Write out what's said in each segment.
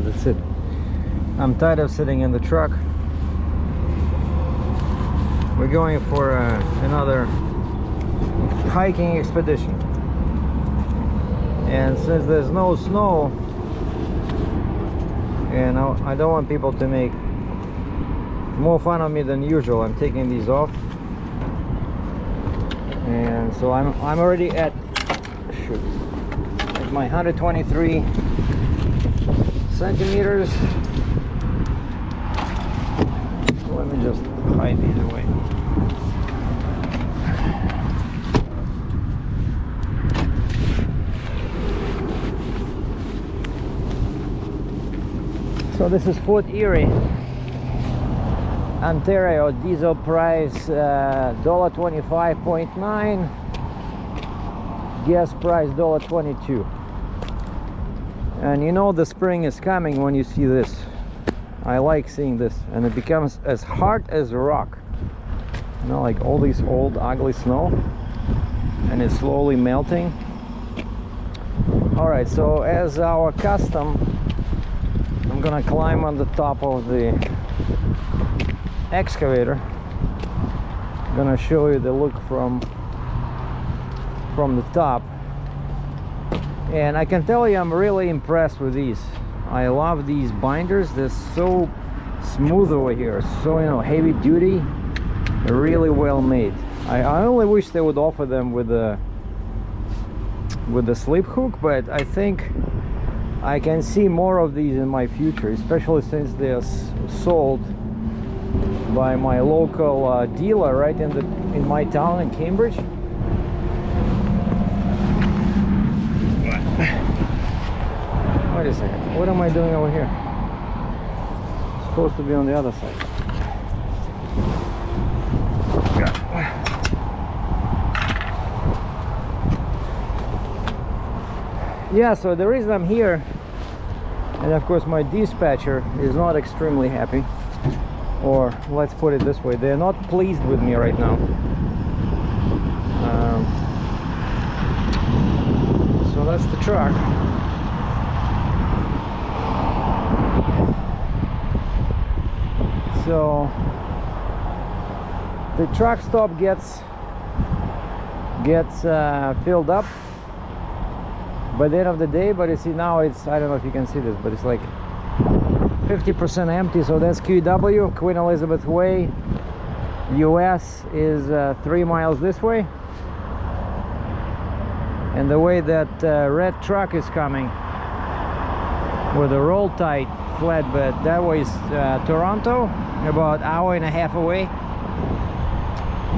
that's it. I'm tired of sitting in the truck. We're going for another hiking expedition, and since there's no snow and I don't want people to make more fun of me than usual, I'm taking these off. And so I'm already at my 123 centimeters. Let me just hide these away. So this is Fort Erie, Ontario. Diesel price $1.25.9, gas price $1.22. And you know the spring is coming when you see this. I like seeing this, and it becomes as hard as rock, you know, like all this old ugly snow, and it's slowly melting. All right, so as our custom, I'm gonna climb on the top of the excavator. I'm gonna show you the look from the top, and I can tell you I'm really impressed with these. I love these binders. They're so smooth over here, so, you know, heavy duty, really well made. I only wish they would offer them with the slip hook, but I think I can see more of these in my future, especially since they're sold by my local dealer right in my town in Cambridge. Wait a second, what am I doing over here? It's supposed to be on the other side. Yeah, so the reason I'm here, and of course my dispatcher is not extremely happy, or let's put it this way, they're not pleased with me right now. So that's the truck. So the truck stop gets filled up by the end of the day, but you see now it's, I don't know if you can see this, but it's like 50% empty. So that's QW, Queen Elizabeth Way. US is 3 miles this way, and the way that red truck is coming with a roll tight flatbed, that way is Toronto, about hour and a half away.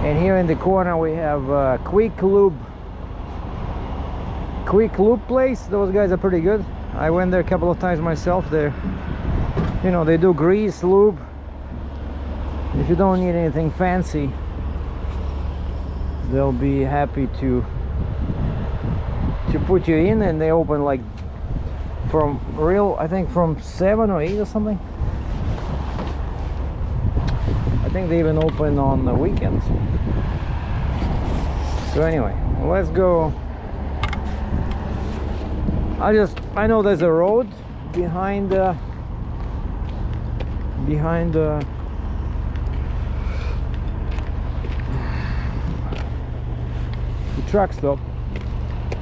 And here in the corner we have Quick Lube place. Those guys are pretty good. I went there a couple of times myself. They're, you know, they do grease, lube. If you don't need anything fancy, they'll be happy to put you in, and they open like from I think from 7 or 8 or something. I think they even open on the weekends. So anyway, let's go. I know there's a road behind the truck stop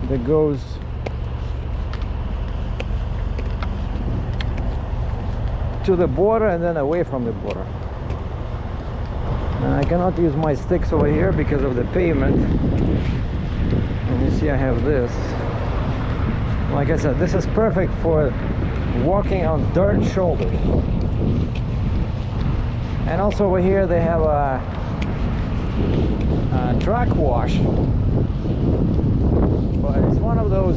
that goes to the border and then away from the border. And I cannot use my sticks over here because of the pavement. And you see I have this. Like I said, this is perfect for walking on dirt shoulders. And also over here they have a truck wash, but it's one of those,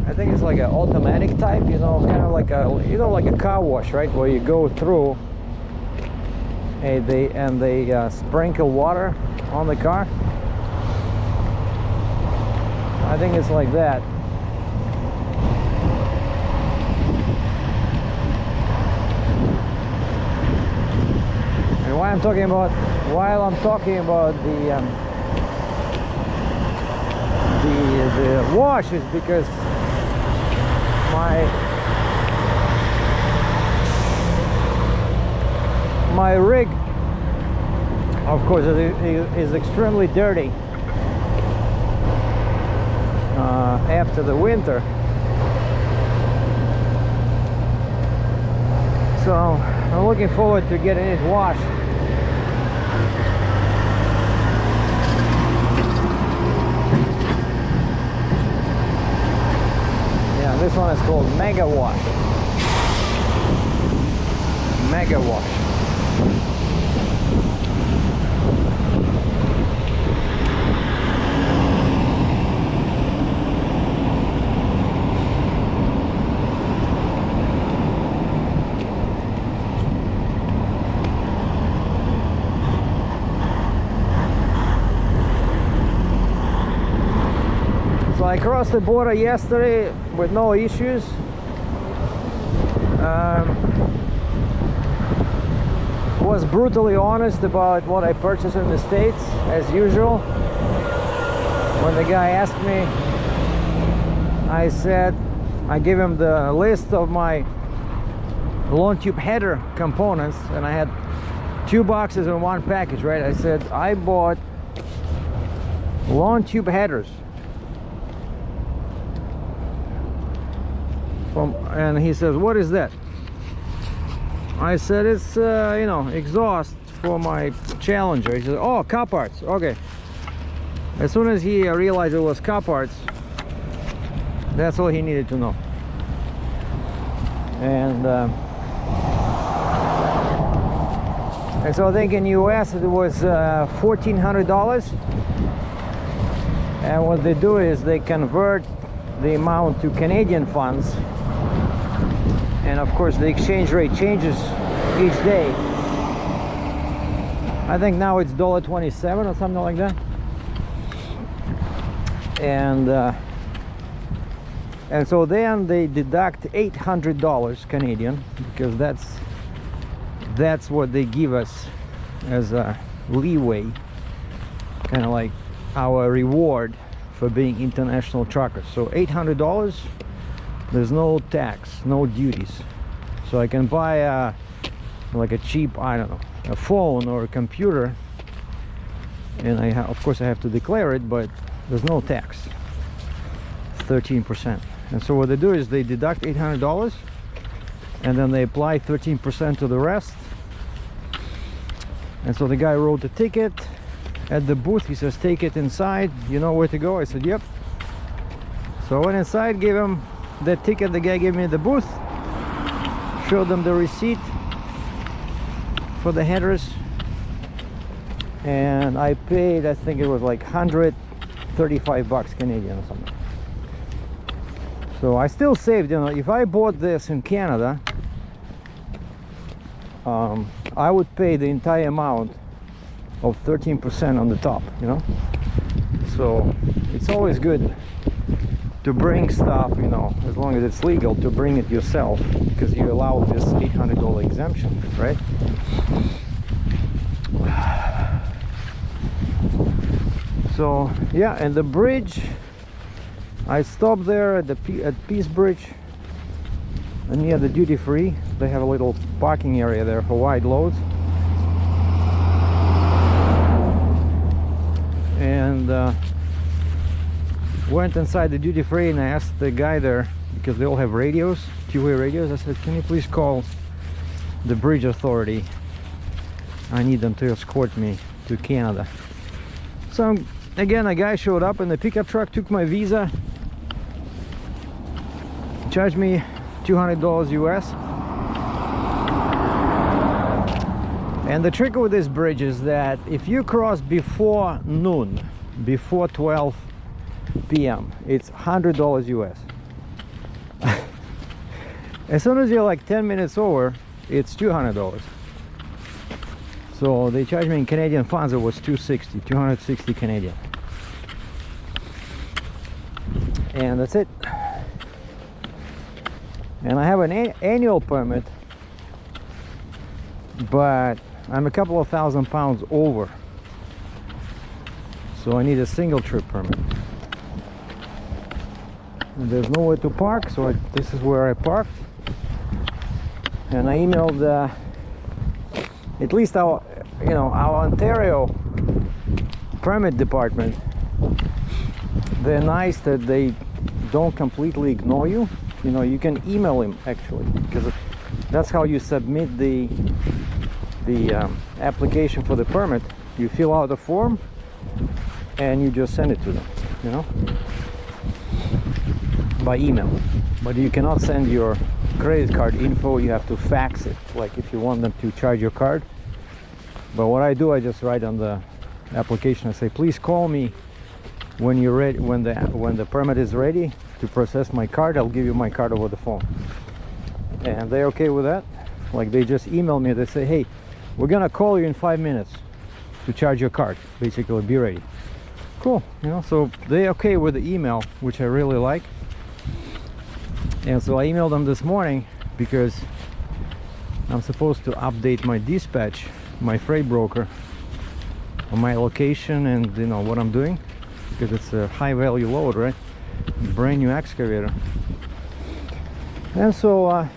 I think it's like an automatic type, you know, kind of like a, you know, like a car wash, right, where you go through and they sprinkle water on the car. I think it's like that. And while I'm talking about the wash is because Of course, it is extremely dirty after the winter. So I'm looking forward to getting it washed. Yeah, this one is called Mega Wash. Mega Wash. So I crossed the border yesterday with no issues. Was brutally honest about what I purchased in the States, as usual. When the guy asked me, I gave him the list of my long tube header components, and I had 2 boxes in one package, right? I said I bought long tube headers and he says, what is that? I said, it's you know, exhaust for my Challenger. He said, oh, car parts. Okay. As soon as he realized it was car parts, that's all he needed to know. And so I think in US it was $1,400. And what they do is they convert the amount to Canadian funds. And of course the exchange rate changes each day. I think now it's $1.27 or something like that. And so then they deduct $800 Canadian, because that's what they give us as a leeway, kind of like our reward for being international truckers. So $800, there's no tax, no duties. So I can buy like a cheap, I don't know, a phone or a computer, and of course I have to declare it, but there's no tax. 13%. And so what they do is they deduct $800 and then they apply 13% to the rest. And so the guy wrote the ticket at the booth. He says, take it inside, you know where to go? I said, yep. So I went inside, gave him the ticket the guy gave me at the booth, showed them the receipt for the headers, and I paid, I think it was like $135 Canadian or something. So I still saved, you know, if I bought this in Canada, I would pay the entire amount of 13% on the top, you know. So it's always good to bring stuff, you know, as long as it's legal, to bring it yourself, because you allow this $800 exemption, right? So yeah, and the bridge, I stopped there at Peace Bridge near the duty free. They have a little parking area there for wide loads. And went inside the duty free, and I asked the guy there, because they all have radios, two-way radios. I said, can you please call the bridge authority? I need them to escort me to Canada. So again, a guy showed up in the pickup truck, took my visa, charged me $200 US. And the trick with this bridge is that if you cross before noon, before 12 p.m., it's $100 US. As soon as you're like 10 minutes over, it's $200. So they charged me in Canadian funds, it was 260 Canadian. And that's it. And I have an annual permit, but I'm a couple of thousand pounds over, so I need a single trip permit. And there's nowhere to park, so this is where I parked. And I emailed at least you know, our Ontario permit department, they're nice that they don't completely ignore you. You know, you can email him actually, because that's how you submit the application for the permit. You fill out the form and you just send it to them, you know, by email. But you cannot send your credit card info, you have to fax it, like if you want them to charge your card. But what I do, I just write on the application, I say, please call me when you're ready, when the permit is ready to process my card. I'll give you my card over the phone. And they're okay with that. Like, they just email me, they say, hey, we're gonna call you in 5 minutes to charge your card, basically, be ready. Cool, you know, so they're okay with the email, which I really like. And so I emailed them this morning because I'm supposed to update my dispatch, my freight broker, on my location and, you know, what I'm doing, because it's a high value load, right? Brand new excavator. And so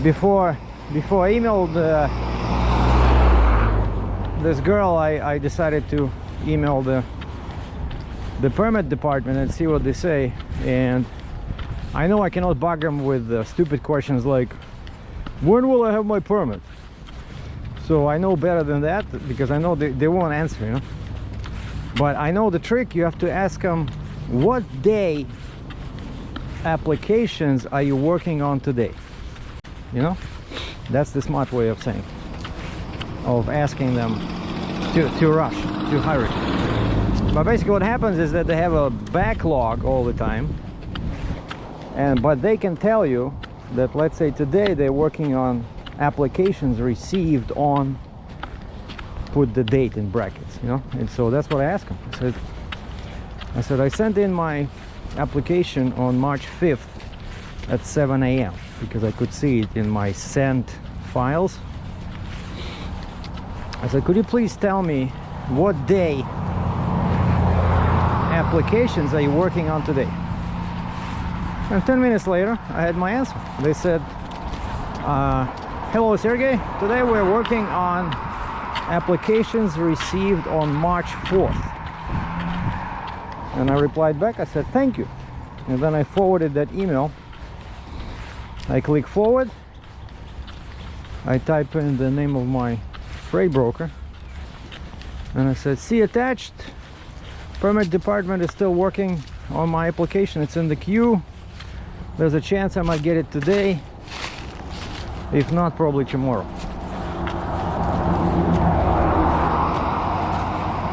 before I emailed this girl, I decided to email the permit department and see what they say. And I know I cannot bug them with stupid questions like, when will I have my permit? So I know better than that, because I know they won't answer, you know. But I know the trick. You have to ask them, what day applications are you working on today? You know, that's the smart way of saying, of asking them to rush, to hurry. But basically what happens is that they have a backlog all the time, but they can tell you that, let's say today they're working on applications received on, put the date in brackets, you know. And so that's what I asked them. I said I sent in my application on March 5th at 7 a.m. because I could see it in my sent files. I said, could you please tell me what day applications are you working on today? And 10 minutes later I had my answer. They said, hello Sergei, today we're working on applications received on March 4th. And I replied back, I said thank you. And then I forwarded that email. I click forward, I type in the name of my freight broker, and I said, see attached, permit department is still working on my application, it's in the queue. There's a chance I might get it today, if not, probably tomorrow.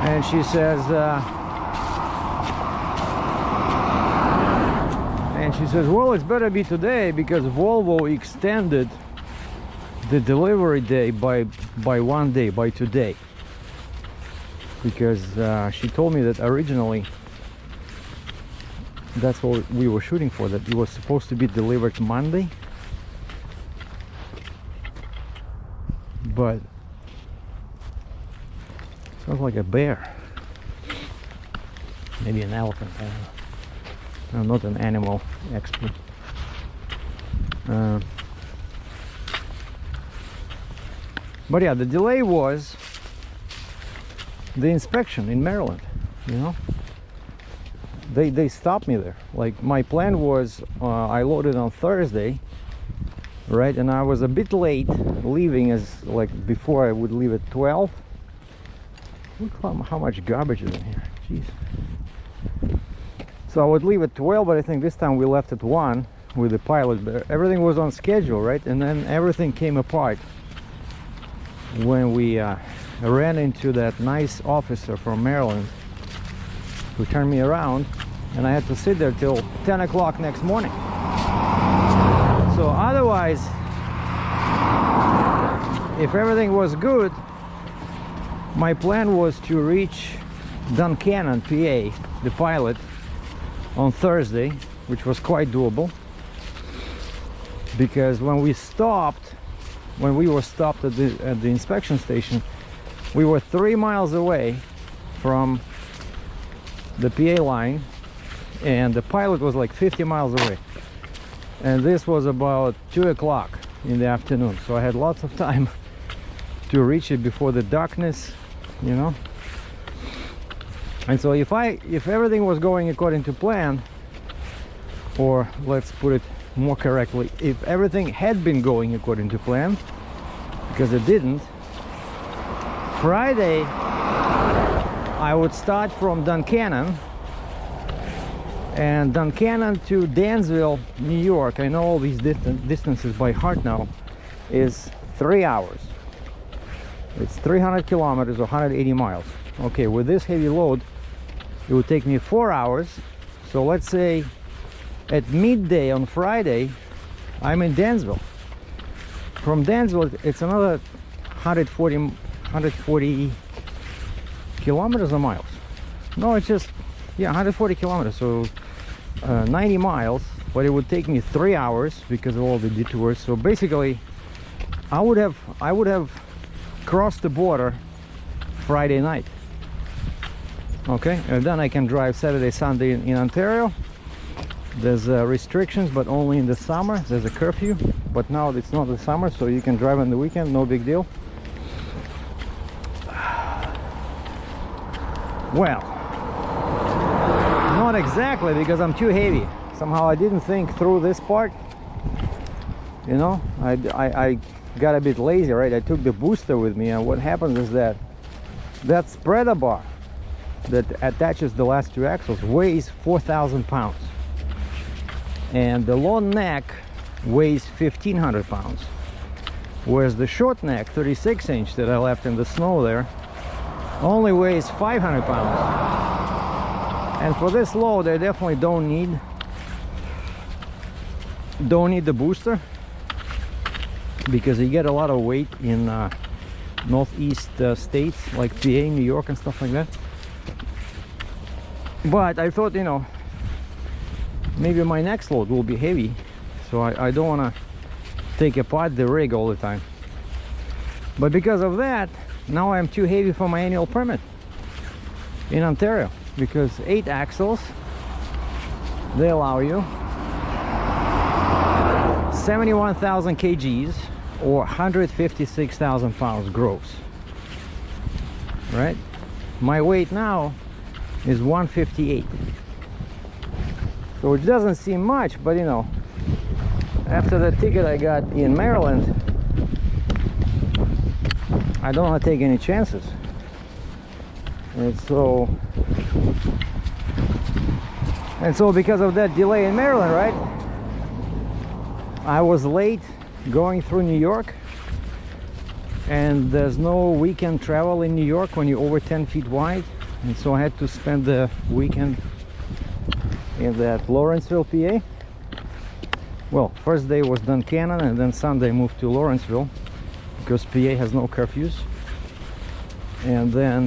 And she says, well, it's better be today because Volvo extended the delivery day by 1 day, by today. Because she told me that originally that's what we were shooting for, that it was supposed to be delivered Monday. But sounds like a bear, maybe an elephant. I don't know. I'm not an animal expert. But yeah, the delay was the inspection in Maryland, you know. They stopped me there. Like, my plan was I loaded on Thursday, right? And I was a bit late leaving, as like before I would leave at 12. Look how much garbage is in here. Jeez. So I would leave at 12, but I think this time we left at 1 with the pilot. But everything was on schedule, right? And then everything came apart when we ran into that nice officer from Maryland who turned me around, and I had to sit there till 10 o'clock next morning. So otherwise, if everything was good, my plan was to reach Duncannon, PA, the pilot, on Thursday, which was quite doable, because when we were stopped at the inspection station, we were 3 miles away from the PA line, and the pilot was like 50 miles away, and this was about 2 o'clock in the afternoon, so I had lots of time to reach it before the darkness, you know. And so if everything was going according to plan, or let's put it more correctly, if everything had been going according to plan, because it didn't, Friday I would start from Duncannon, and Duncannon to Dansville, New York, I know all these distances by heart now, is 3 hours. It's 300 kilometers or 180 miles. Okay, with this heavy load it would take me 4 hours. So let's say at midday on Friday I'm in Dansville. From Dansville it's another 140 kilometers or miles. No, it's just, yeah, 140 kilometers, so 90 miles, but it would take me 3 hours because of all the detours. So basically I would have crossed the border Friday night. Okay, and then I can drive Saturday, Sunday in Ontario. There's restrictions, but only in the summer. There's a curfew, but now it's not the summer, so you can drive on the weekend, no big deal. Well, not exactly, because I'm too heavy. Somehow I didn't think through this part, you know. I got a bit lazy, right? I took the booster with me, and what happens is that spreader bar that attaches the last two axles weighs 4,000 pounds, and the long neck weighs 1,500 pounds, whereas the short neck 36-inch that I left in the snow there only weighs 500 pounds. And for this load I definitely don't need the booster, because you get a lot of weight in northeast states like PA, New York and stuff like that. But I thought, you know, maybe my next load will be heavy, so I don't want to take apart the rig all the time. But because of that, now I'm too heavy for my annual permit in Ontario, because 8 axles, they allow you 71,000 kgs or 156,000 pounds gross, right? My weight now is 158, so it doesn't seem much, but you know, after the ticket I got in Maryland, I don't want to take any chances. And so because of that delay in Maryland, right, I was late going through New York, and there's no weekend travel in New York when you're over 10 feet wide. And so I had to spend the weekend in that Lawrenceville, PA. Well, first day was Duncannon, and then Sunday moved to Lawrenceville because PA has no curfews. And then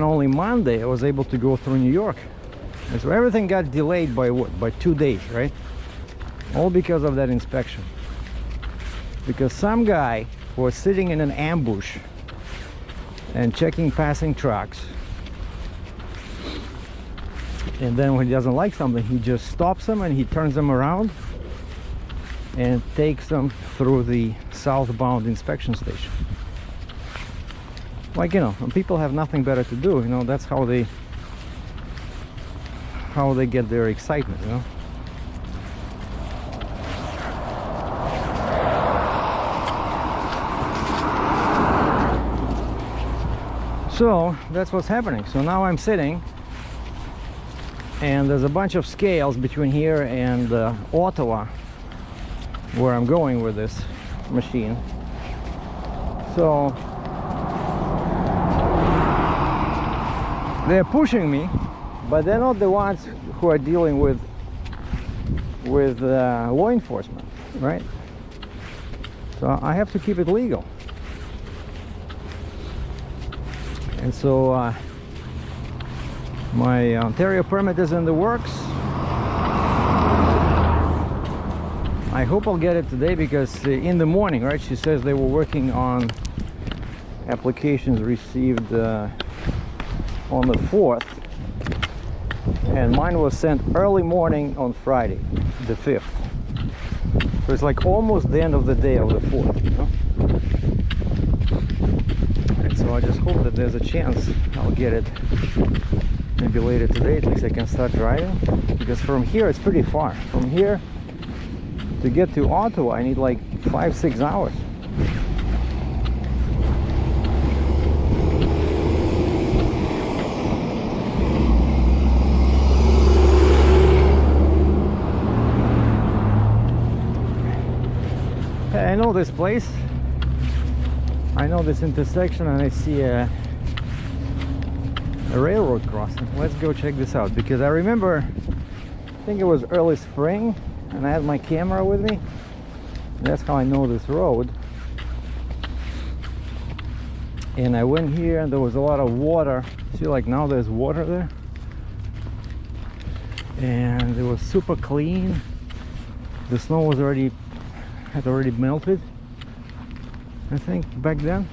only Monday I was able to go through New York. And so everything got delayed by what? By 2 days, right? All because of that inspection. Because some guy was sitting in an ambush and checking passing trucks, and then when he doesn't like something, he just stops them and he turns them around and takes them through the southbound inspection station. Like, you know, when people have nothing better to do, you know, that's how they get their excitement, you know. So that's what's happening. So now I'm sitting, and there's a bunch of scales between here and Ottawa, where I'm going with this machine. So they're pushing me, but they're not the ones who are dealing with law enforcement, right? So I have to keep it legal. And so my Ontario permit is in the works. I hope I'll get it today, because in the morning, right, she says they were working on applications received on the 4th, and mine was sent early morning on Friday the 5th. So it's like almost the end of the day of the 4th, you know? And so I just hope that there's a chance I'll get it maybe later today. At least I can start driving, because from here it's pretty far. From here to get to Ottawa I need like 5-6 hours. I know this place, I know this intersection, and I see a railroad crossing. Let's go check this out, because I remember, I think it was early spring, and I had my camera with me. That's how I know this road. And I went here and there was a lot of water. See, like now there's water there, and it was super clean. The snow was had already melted, I think, back then.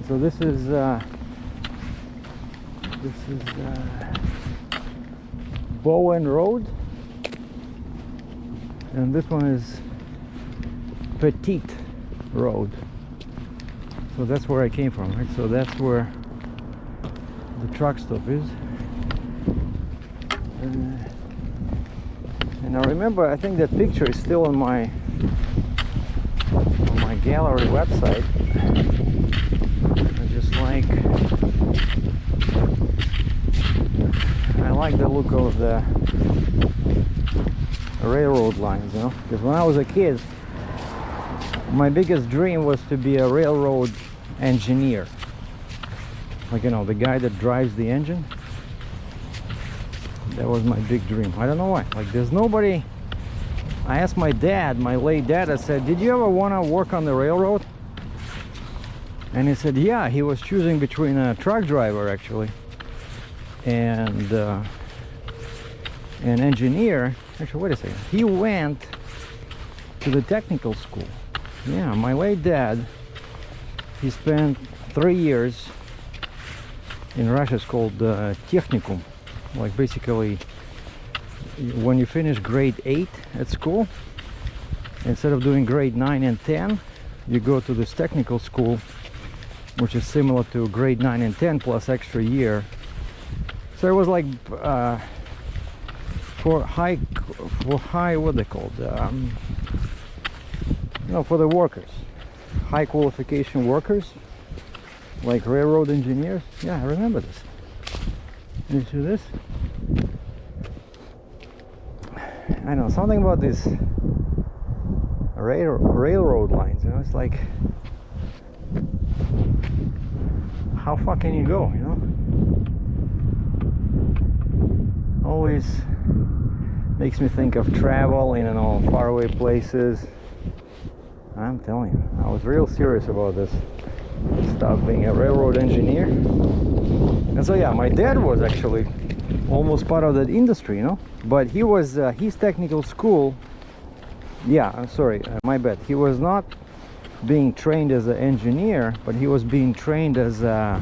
So this is Bowen Road, and this one is Petite Road. So that's where I came from, right? So that's where the truck stop is. And I remember, I think that picture is still on my gallery website. I like the look of the railroad lines, you know, because when I was a kid, my biggest dream was to be a railroad engineer. Like, you know, the guy that drives the engine. That was my big dream. I don't know why. Like, there's nobody. I asked my dad, my late dad, I said, did you ever want to work on the railroad? And he said, yeah. He was choosing between a truck driver, actually, and an engineer. Actually, wait a second. He went to the technical school. Yeah, my late dad, he spent 3 years in Russia. It's called technicum. Like, basically, when you finish grade 8 at school, instead of doing grade 9 and 10, you go to this technical school, which is similar to grade 9 and 10 plus extra year. So it was like for high, what they called, you know, for the workers, high qualification workers, like railroad engineers. Yeah, I remember this. You see this? I know something about this railroad lines, you know. It's like, how far can you go, you know? Always makes me think of travel in, you know, faraway places. I'm telling you, I was real serious about this stuff, being a railroad engineer. And so yeah, my dad was actually almost part of that industry, you know, but he was his technical school, yeah, I'm sorry, my bad, he was not being trained as an engineer, but he was being trained as a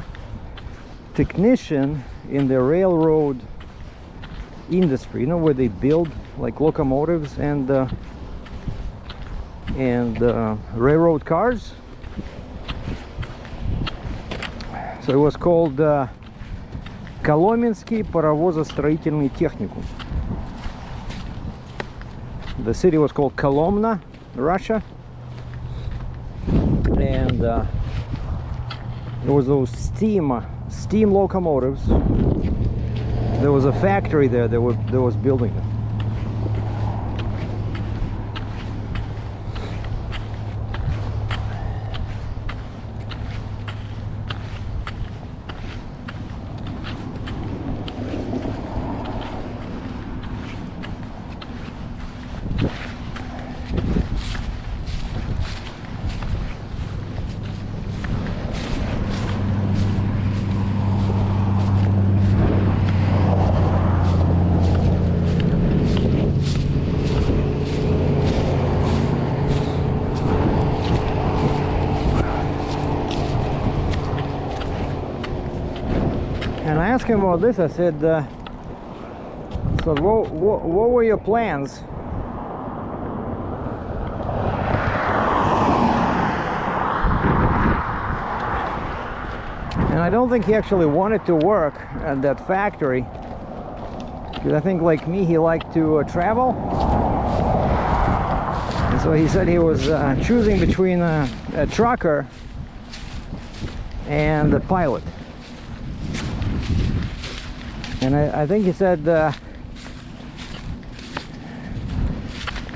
technician in the railroad industry, you know, where they build like locomotives and railroad cars. So it was called Коломенский паровозостроительный техникум. The city was called Kolomna, Russia, and there was those steam locomotives. There was a factory there that was building them. And I asked him about this. I said, so what were your plans I don't think he actually wanted to work at that factory, because I think, like me, he liked to travel. And so he said he was choosing between a trucker and a pilot. And I think he said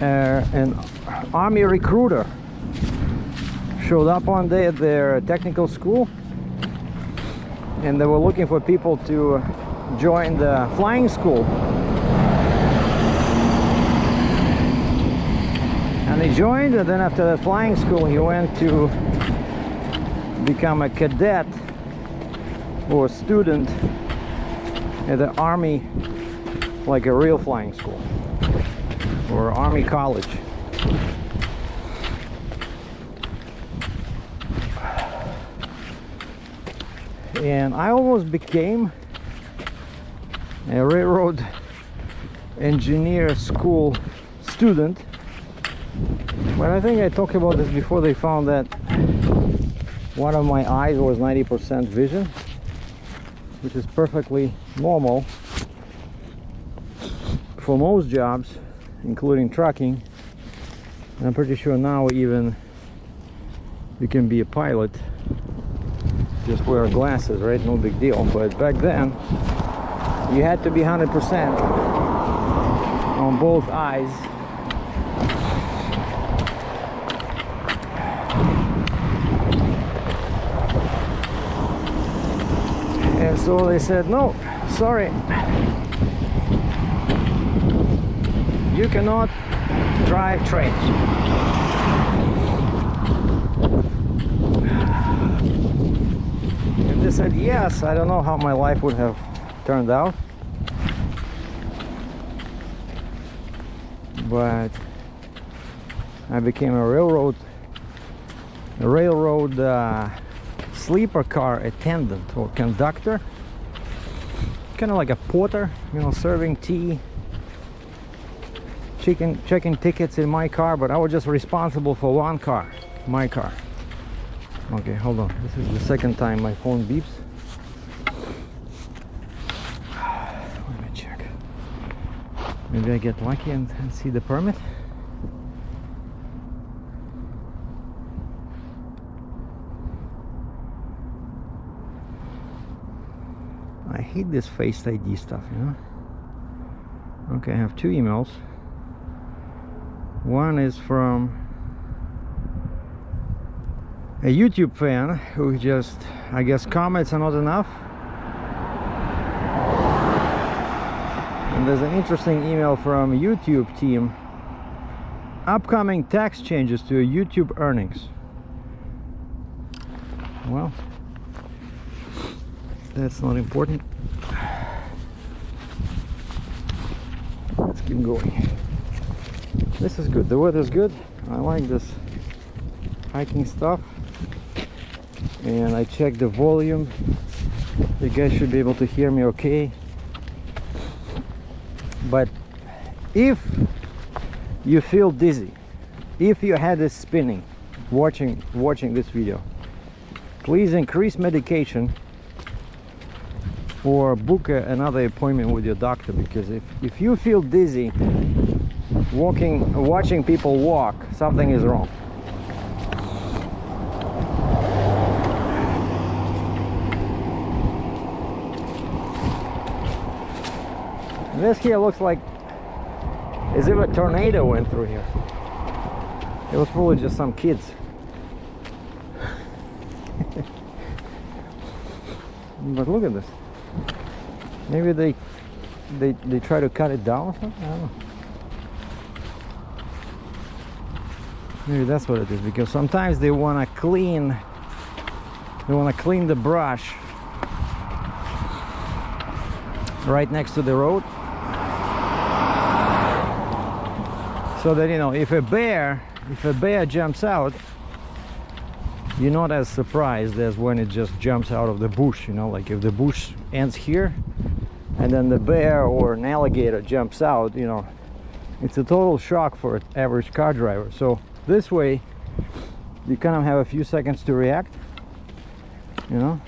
an army recruiter showed up one day at their technical school, and they were looking for people to join the flying school. And he joined, and then after the flying school he went to become a cadet or a student at the army, like a real flying school or army college. And I almost became a railroad engineer school student, but I think I talked about this before. They found that one of my eyes was 90% vision, which is perfectly normal for most jobs, including trucking. And I'm pretty sure now even you can be a pilot, just wear glasses, right? No big deal. But back then you had to be 100% on both eyes. And so they said, no, sorry, you cannot drive trains. And they said yes. I don't know how my life would have turned out, but I became a railroad sleeper car attendant or conductor, kind of like a porter, you know, serving tea, checking tickets in my car, but I was just responsible for one car, my car. Okay, hold on, this is the second time my phone beeps. Let me check. Maybe I get lucky and see the permit. I hate this Face ID stuff, you know. Okay, I have two emails. One is from a YouTube fan who just, I guess, comments are not enough. And there's an interesting email from a YouTube team. Upcoming tax changes to YouTube earnings. Well, that's not important. Let's keep going. This is good. The weather's good. I like this hiking stuff. And I checked the volume. You guys should be able to hear me okay. But if you feel dizzy, if your head is spinning watching this video, please increase medication or book another appointment with your doctor, because if you feel dizzy watching people walk, something is wrong. This here looks like as if a tornado went through here. It was probably just some kids. But look at this. Maybe they try to cut it down or something? I don't know. Maybe that's what it is, because sometimes they want to clean the brush right next to the road, so that, you know, if a bear jumps out, you're not as surprised as when it just jumps out of the bush, you know. Like if the bush ends here and then the bear or an alligator jumps out, you know, it's a total shock for an average car driver. So this way you kind of have a few seconds to react, you know.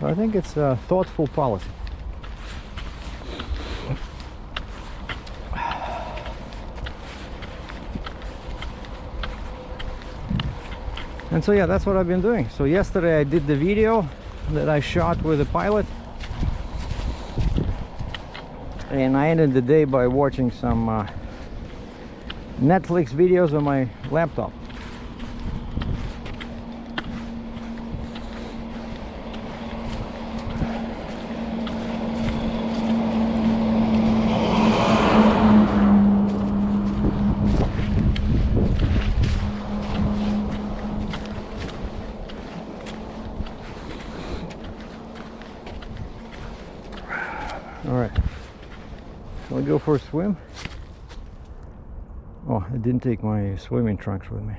So I think it's a thoughtful policy. And so yeah, that's what I've been doing. So yesterday I did the video that I shot with the pilot, and I ended the day by watching some Netflix videos on my laptop. All right, shall I go for a swim? Oh, I didn't take my swimming trunks with me.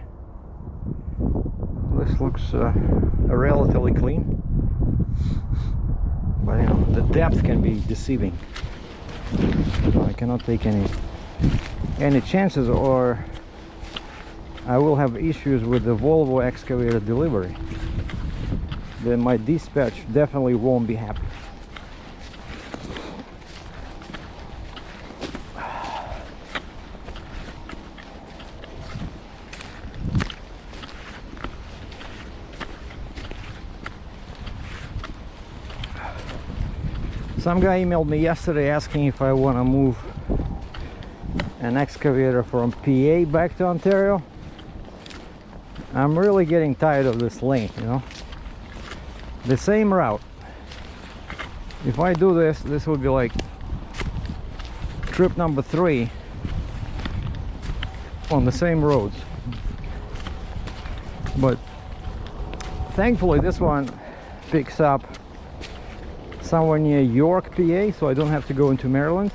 This looks relatively clean, but you know, the depth can be deceiving. So I cannot take any chances, or I will have issues with the Volvo excavator delivery. Then my dispatch definitely won't be happy. Some guy emailed me yesterday asking if I want to move an excavator from PA back to Ontario. I'm really getting tired of this lane, you know. The same route. If I do this, this will be like trip number 3 on the same roads. But thankfully this one picks up somewhere near York, PA, so I don't have to go into Maryland.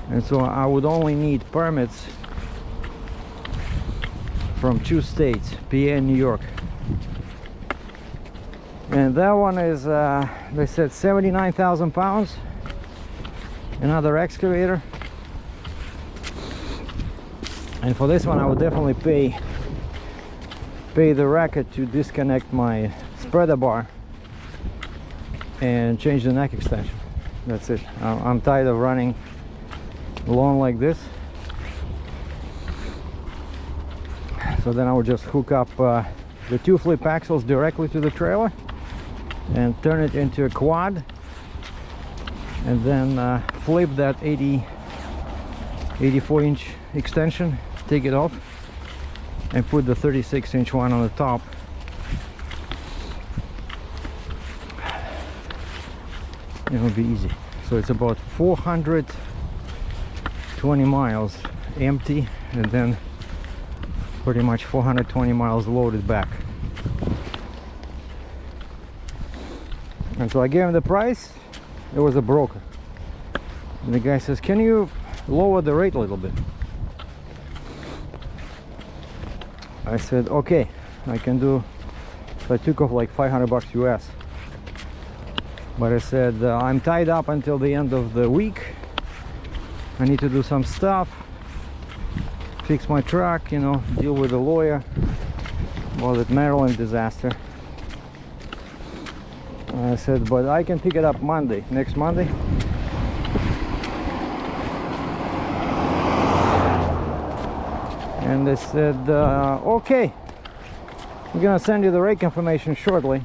And so I would only need permits from 2 states, PA and New York. And that one is, they said 79,000 pounds. Another excavator. And for this one I would definitely pay the racket to disconnect my spreader bar and change the neck extension. That's it. I'm tired of running lawn like this. So then I would just hook up the 2 flip axles directly to the trailer and turn it into a quad, and then flip that 84-inch extension, take it off, and put the 36-inch one on the top. It'll be easy. So it's about 420 miles empty, and then pretty much 420 miles loaded back. And so I gave him the price. It was a broker, and the guy says, can you lower the rate a little bit? I said, okay, I can do. So I took off like $500 US. But I said, I'm tied up until the end of the week. I need to do some stuff, fix my truck, you know, deal with the lawyer about that Maryland disaster. And I said, but I can pick it up Monday, next Monday. And they said, okay, we're gonna send you the rate confirmation shortly.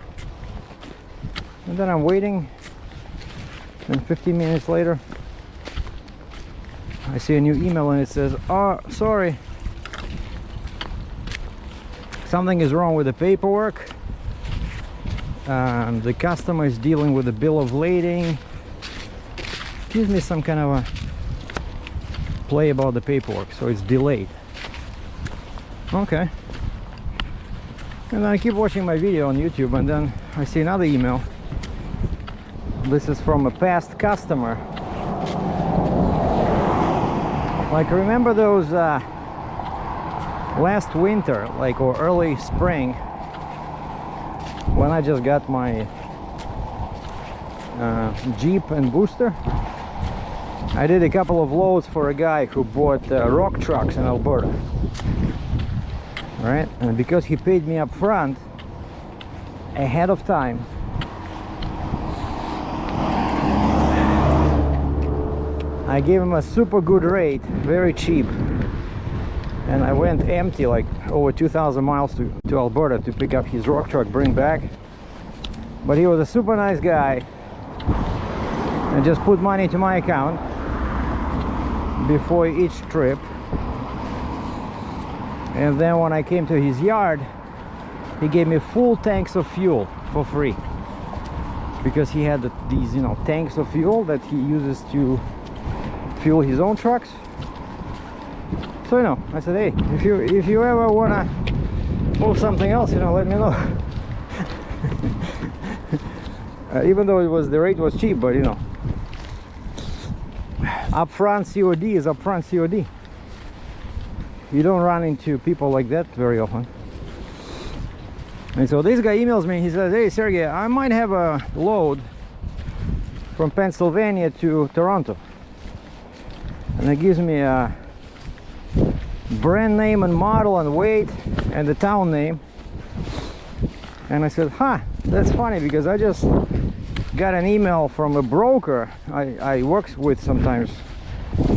And then I'm waiting, and 15 minutes later I see a new email, and it says, oh, sorry, something is wrong with the paperwork. The customer is dealing with the bill of lading. Gives me some kind of a play about the paperwork, so it's delayed. Okay. And then I keep watching my video on YouTube, and then I see another email. This is from a past customer. Like, remember those last winter, like, or early spring, when I just got my Jeep and booster? I did a couple of loads for a guy who bought rock trucks in Alberta. Right? And because he paid me up front ahead of time, I gave him a super good rate, very cheap, and I went empty, like over 2,000 miles to Alberta to pick up his rock truck, bring back. But he was a super nice guy and just put money to my account before each trip. And then when I came to his yard, he gave me full tanks of fuel for free, because he had these, you know, tanks of fuel that he uses to fuel his own trucks. So, you know, I said, hey, if you ever wanna move something else, you know, let me know. Even though the rate was cheap, but you know, upfront COD is upfront COD. You don't run into people like that very often. And so this guy emails me, he says, hey Sergey, I might have a load from Pennsylvania to Toronto. And it gives me a brand name and model and weight and the town name. And I said, huh, that's funny, because I just got an email from a broker I work with sometimes,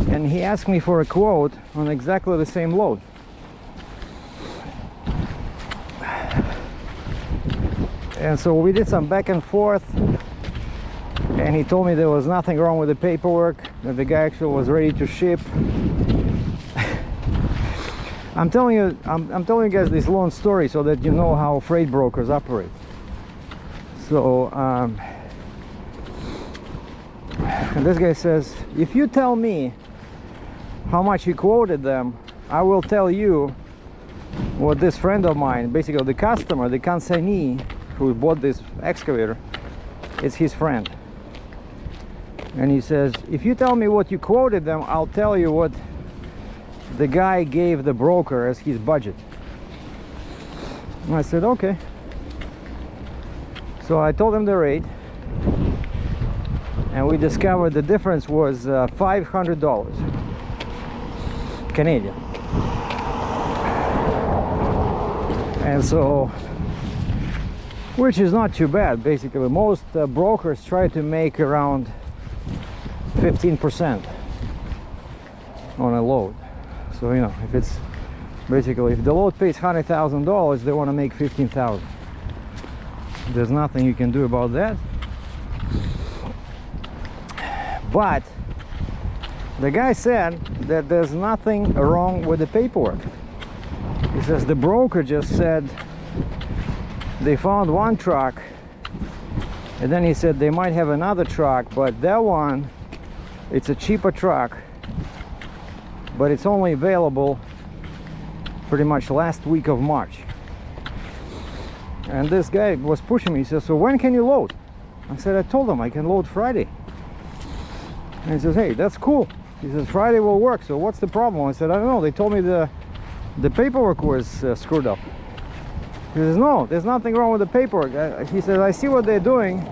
and he asked me for a quote on exactly the same load. And so we did some back and forth, and he told me there was nothing wrong with the paperwork, that the guy actually was ready to ship. I'm telling you guys this long story so that you know how freight brokers operate. So and this guy says, if you tell me how much he quoted them, I will tell you what this friend of mine, basically the customer, the consignee who bought this excavator, it's his friend. And he says, if you tell me what you quoted them, I'll tell you what the guy gave the broker as his budget. And I said, okay. So I told him the rate, and we discovered the difference was $500 Canadian. And so, which is not too bad. Basically most brokers try to make around 15% on a load. So, you know, if it's basically, if the load pays $100,000, they want to make $15,000. There's nothing you can do about that. But the guy said that there's nothing wrong with the paperwork. He says the broker just said they found one truck, and then he said they might have another truck, but that one, it's a cheaper truck, but it's only available pretty much last week of March. And this guy was pushing me. He says, so when can you load? I said, I told him I can load Friday. And he says, hey, that's cool. He says, Friday will work, so what's the problem? I said, I don't know, they told me the paperwork was screwed up. He says, no, there's nothing wrong with the paperwork. He says, I see what they're doing.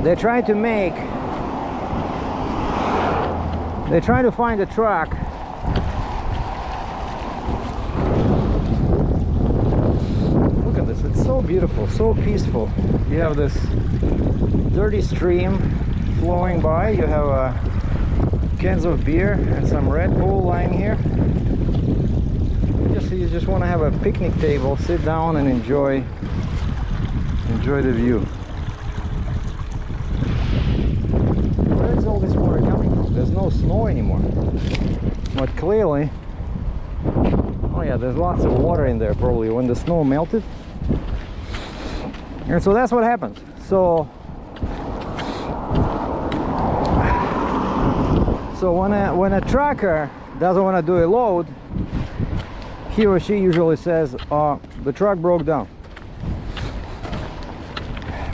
They're trying to find a truck Look at this, it's so beautiful, so peaceful. You have this dirty stream flowing by, you have cans of beer and some Red Bull lying here. You just want to have a picnic table, sit down and enjoy the view. Where is all this water coming from? There's no snow anymore, but clearly, oh yeah, there's lots of water in there probably when the snow melted. And so that's what happens. So when a trucker doesn't want to do a load, he or she usually says, the truck broke down.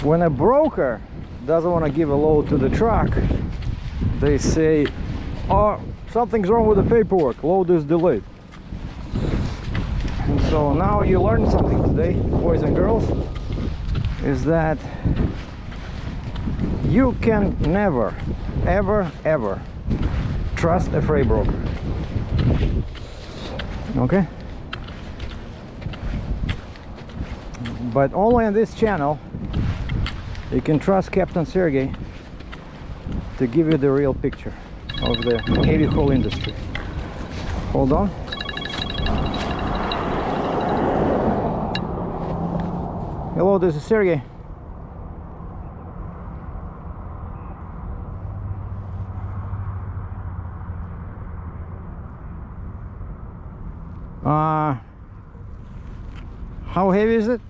When a broker doesn't want to give a load to the truck, they say, oh, something's wrong with the paperwork, load is delayed. And so now you learned something today, boys and girls, is that you can never, ever, ever trust a freight broker. Okay? But only on this channel you can trust Captain Sergei to give you the real picture of the heavy haul industry. Hold on. Hello, this is Sergei. How heavy is it?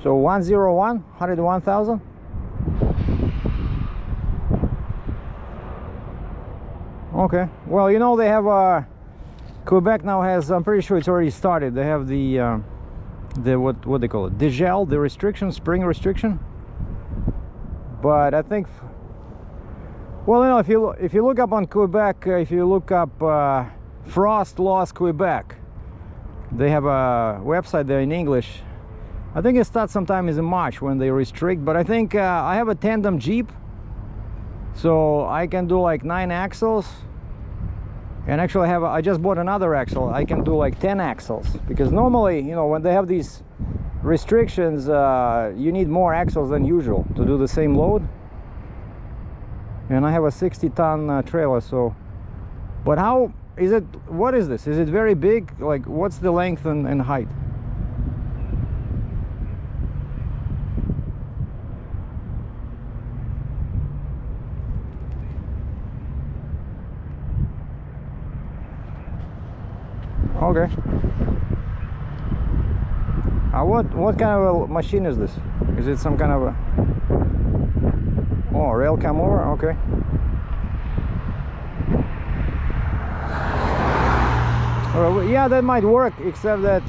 So 101,000. Okay. Well, you know, they have Quebec now has, I'm pretty sure it's already started. They have the what they call it, degel, the restriction, spring restriction. But I think, well, you know, if you look up on Quebec, if you look up Frost Laws Quebec, they have a website there in English. I think it starts sometime in March when they restrict, but I think I have a tandem Jeep, so I can do like 9 axles. And actually I just bought another axle. I can do like 10 axles, because normally, you know, when they have these restrictions, you need more axles than usual to do the same load. And I have a 60-ton trailer, so. But how is it? What is this? Is it very big? Like, what's the length and height? Okay. What kind of a machine is this? Is it some kind of a... Oh, rail come over? Okay. Yeah, that might work, except that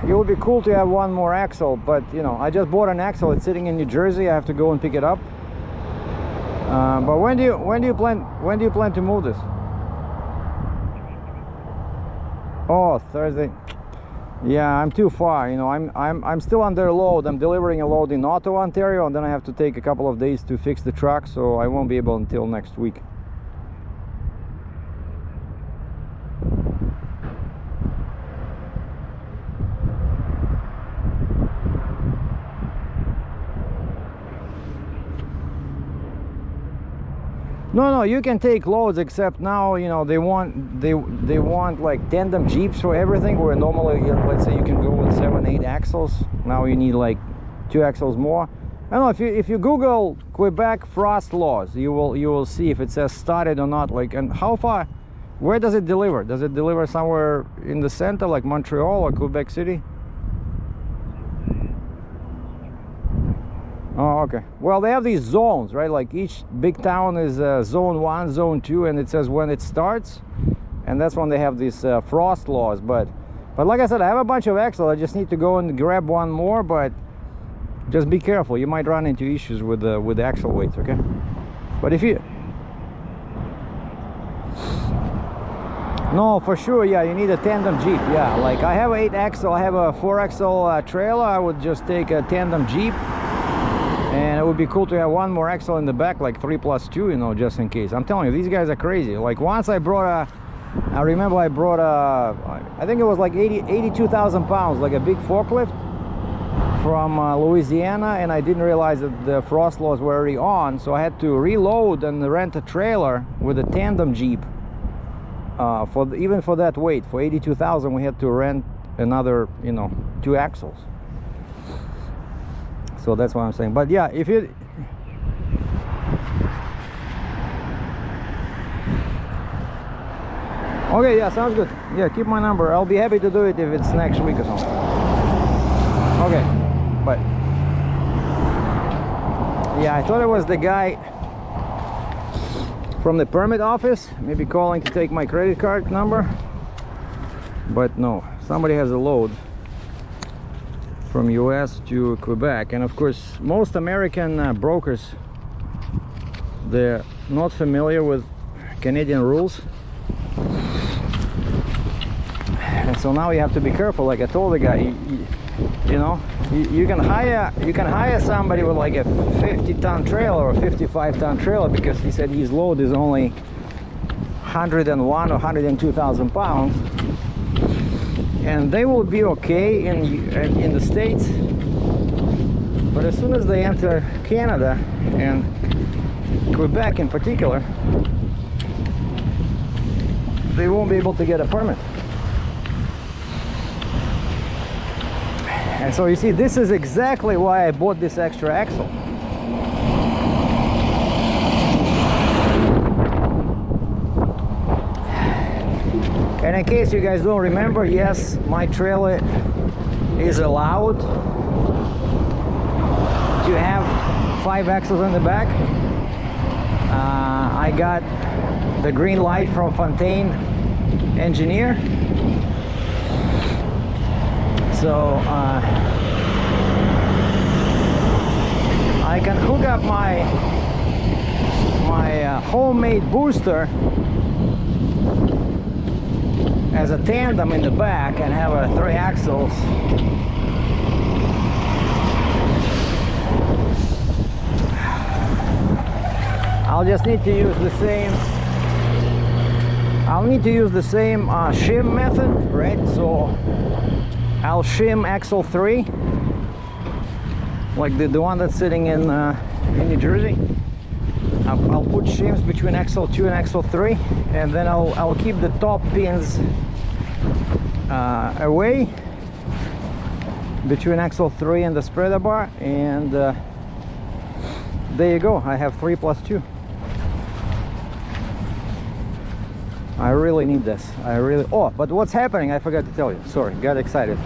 it would be cool to have one more axle, but you know, I just bought an axle. It's sitting in New Jersey. I have to go and pick it up. But when do you plan to move this? Oh, Thursday. Yeah, I'm too far. You know, I'm still under load. I'm delivering a load in Ottawa, Ontario, and then I have to take a couple of days to fix the truck, so I won't be able until next week. No, you can take loads, except now, you know, they want like tandem Jeeps for everything, where normally, let's say, you can go with 7-8 axles. Now you need like 2 axles more. I don't know, if you Google Quebec Frost Laws, you will see if it says started or not. Like, and how far, where does it deliver? Does it deliver somewhere in the center, like Montreal or Quebec City? Oh, okay. Well, they have these zones, right? Like each big town is zone 1, zone 2, and it says when it starts, and that's when they have these frost laws. But like I said, I have a bunch of axles. I just need to go and grab one more, but just be careful. You might run into issues with the axle weights, okay? But if you... No, for sure, yeah, you need a tandem Jeep, yeah. Like I have 8 axle, I have a 4 axle trailer. I would just take a tandem Jeep. And it would be cool to have one more axle in the back, like 3+2, you know, just in case. I'm telling you, these guys are crazy. Like once I remember I brought I think it was like 82,000 pounds, like a big forklift from Louisiana, and I didn't realize that the frost laws were already on, so I had to reload and rent a trailer with a tandem Jeep. Even for that weight, for 82,000, we had to rent another, you know, 2 axles. So that's what I'm saying. But yeah, if you... Okay, yeah, sounds good. Yeah, keep my number. I'll be happy to do it if it's next week or something. Okay, but... Yeah, I thought it was the guy from the permit office, maybe calling to take my credit card number. But no, somebody has a load from US to Quebec, and of course most American brokers, they're not familiar with Canadian rules, and so now you have to be careful. Like I told the guy, you know, you can hire somebody with like a 50-ton trailer or 55-ton trailer, because he said his load is only 101 or 102,000 pounds. And they will be okay in the States, But as soon as they enter Canada, and Quebec in particular, they won't be able to get a permit. And so you see, this is exactly why I bought this extra axle. And in case you guys don't remember, yes, my trailer is allowed to have 5 axles in the back. I got the green light from Fontaine engineer, so I can hook up my homemade booster as a tandem in the back and have a 3 axles. I'll just need to use the same. I'll need to use the same shim method, right? So I'll shim axle 3, like the one that's sitting in New Jersey. I'll put shims between axle 2 and axle 3, and then I'll keep the top pins away between axle 3 and the spreader bar, and there you go. I have 3 plus 2. I really need this. Oh, but what's happening, I forgot to tell you. Sorry, got excited.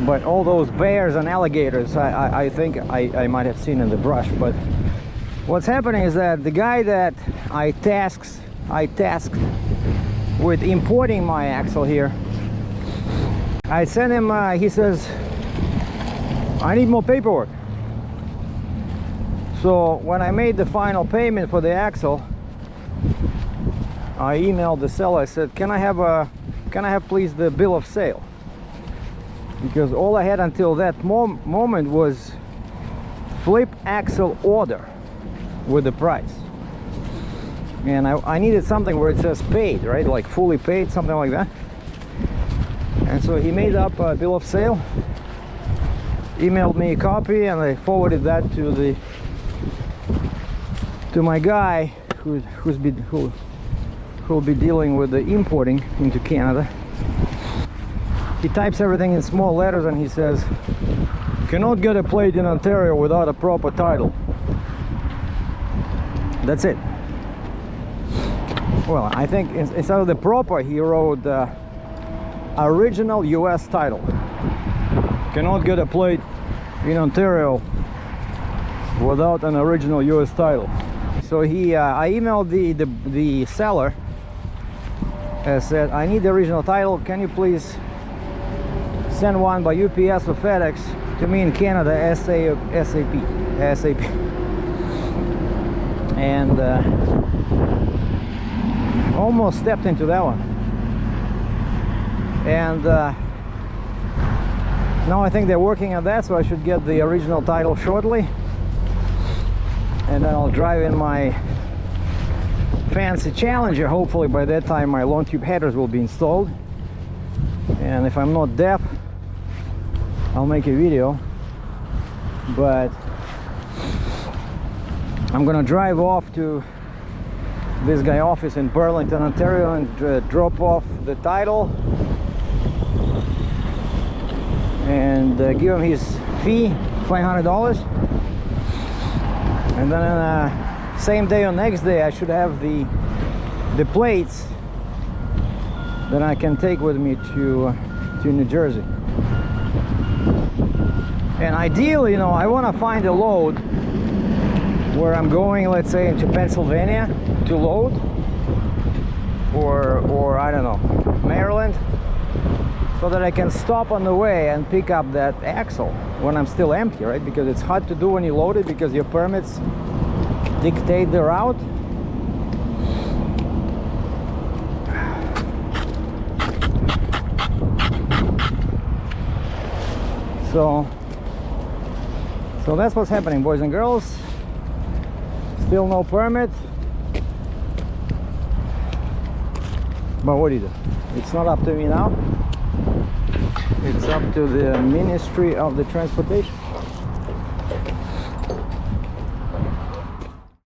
But all those bears and alligators, I think I might have seen in the brush. But what's happening is that the guy that I tasked with importing my axle here, I sent him, he says, I need more paperwork. So when I made the final payment for the axle, I emailed the seller. I said, can I have please the bill of sale? Because all I had until that moment was flip axle order with the price, and I needed something where it says paid, right? Like fully paid, something like that. And so he made up a bill of sale, emailed me a copy, and I forwarded that to my guy who'll be dealing with the importing into Canada. He types everything in small letters and he says, cannot get a plate in Ontario without a proper title. That's it. Well, I think instead of the proper, he wrote original US title. Cannot get a plate in Ontario without an original US title. So I emailed the seller and said, I need the original title. Can you please send one by UPS or FedEx to me in Canada ASAP. And almost stepped into that one. And now I think they're working on that, so I should get the original title shortly. And then I'll drive in my fancy Challenger. Hopefully by that time my long tube headers will be installed, and if I'm not deaf, I'll make a video. But I'm gonna drive off to this guy's office in Burlington, Ontario, and drop off the title and give him his fee, $500. And then same day or next day I should have the plates that I can take with me to New Jersey. And ideally, you know, I want to find a load where I'm going, let's say into Pennsylvania to load, or I don't know, Maryland, so that I can stop on the way and pick up that axle when I'm still empty, right? Because it's hard to do when you load it, because your permits dictate the route. So that's what's happening, boys and girls. Still no permit. But what do you do? It's not up to me now. It's up to the Ministry of the Transportation.